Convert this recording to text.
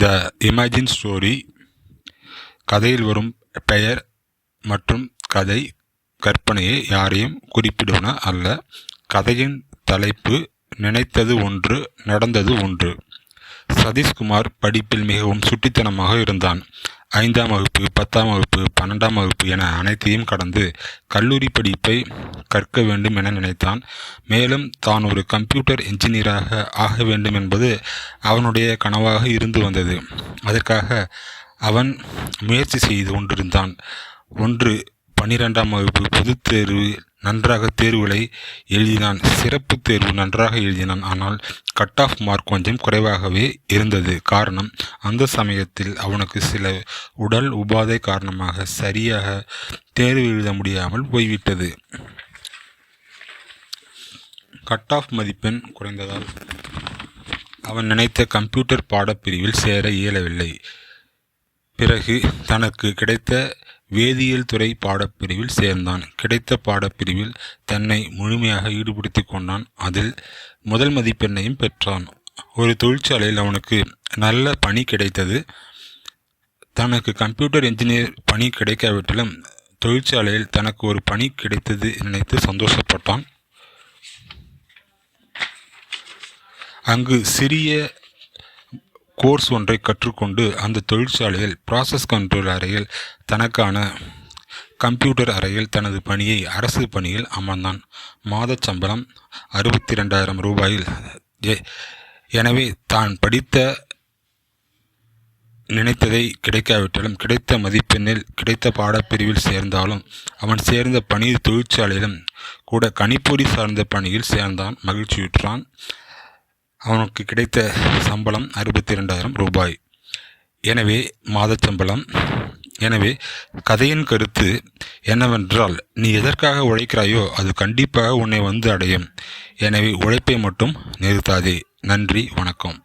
த imagine story கதையில் வரும் பெயர் மற்றும் கதை கற்பனையை யாரையும் குறிப்பிடுவன அல்ல. கதையின் தலைப்பு நினைத்தது ஒன்று, நடந்தது ஒன்று. சதீஷ்குமார் படிப்பில் மிகவும் சுட்டித்தனமாக இருந்தான். 5ஆம் வகுப்பு, 10ஆம் வகுப்பு, 12ஆம் வகுப்பு என அனைத்தையும் கடந்து கல்லூரி படிப்பை கற்க வேண்டும் என நினைத்தான். மேலும் தான் ஒரு கம்ப்யூட்டர் என்ஜினியராக ஆக வேண்டும் என்பது அவனுடைய கனவாக இருந்து வந்தது. அதற்காக அவன் முயற்சி செய்து கொண்டிருந்தான். 12ஆம் வகுப்பு பொதுத் தேர்வு நன்றாக தேர்வுகளை எழுதினான். சிறப்பு தேர்வு நன்றாக எழுதினான். ஆனால் கட் ஆஃப் மார்க் கொஞ்சம் குறைவாகவே இருந்தது. காரணம், அந்த சமயத்தில் அவனுக்கு சில உடல் உபாதை காரணமாக சரியாக தேர்வு எழுத முடியாமல் போய்விட்டது. கட் ஆஃப் மதிப்பெண் குறைந்ததால் அவன் நினைத்த கம்ப்யூட்டர் பாடப்பிரிவில் சேர இயலவில்லை. பிறகு தனக்கு கிடைத்த வேதியியல் துறை பாடப்பிரிவில் சேர்ந்தான். கிடைத்த பாடப்பிரிவில் தன்னை முழுமையாக ஈடுபடுத்தி கொண்டான். அதில் முதல் மதிப்பெண்ணையும் பெற்றான். ஒரு தொழிற்சாலையில் அவனுக்கு நல்ல பணி கிடைத்தது. தனக்கு கம்ப்யூட்டர் என்ஜினியர் பணி கிடைக்காவிட்டாலும் தொழிற்சாலையில் தனக்கு ஒரு பணி கிடைத்தது நினைத்து சந்தோஷப்பட்டான். அங்கு சிறிய கோர்ஸ் ஒன்றை கற்றுக்கொண்டு அந்த தொழிற்சாலையில் ப்ராசஸ் கண்ட்ரோல் அறையில் தனக்கான கம்ப்யூட்டர் அறையில் தனது பணியை அரசு பணியில் அமர்ந்தான். மாத சம்பளம் 62,000 ரூபாயில். எனவே தான் படித்த நினைத்ததை கிடைக்காவிட்டாலும் கிடைத்த மதிப்பெண்ணில் கிடைத்த பாடப்பிரிவில் சேர்ந்தாலும் அவன் சேர்ந்த பணி தொழிற்சாலையிலும் கூட கணிப்பொறி சார்ந்த பணியில் சேர்ந்தான். மகிழ்ச்சியுற்றான். அவனுக்கு கிடைத்த சம்பளம் 62,000 ரூபாய். எனவே மாதச்சம்பளம். எனவே கதையின் கருத்து என்னவென்றால், நீ எதற்காக உழைக்கிறாயோ அது கண்டிப்பாக உன்னை வந்து அடையும். எனவே உழைப்பை மட்டும் நிறுத்தாதே. நன்றி, வணக்கம்.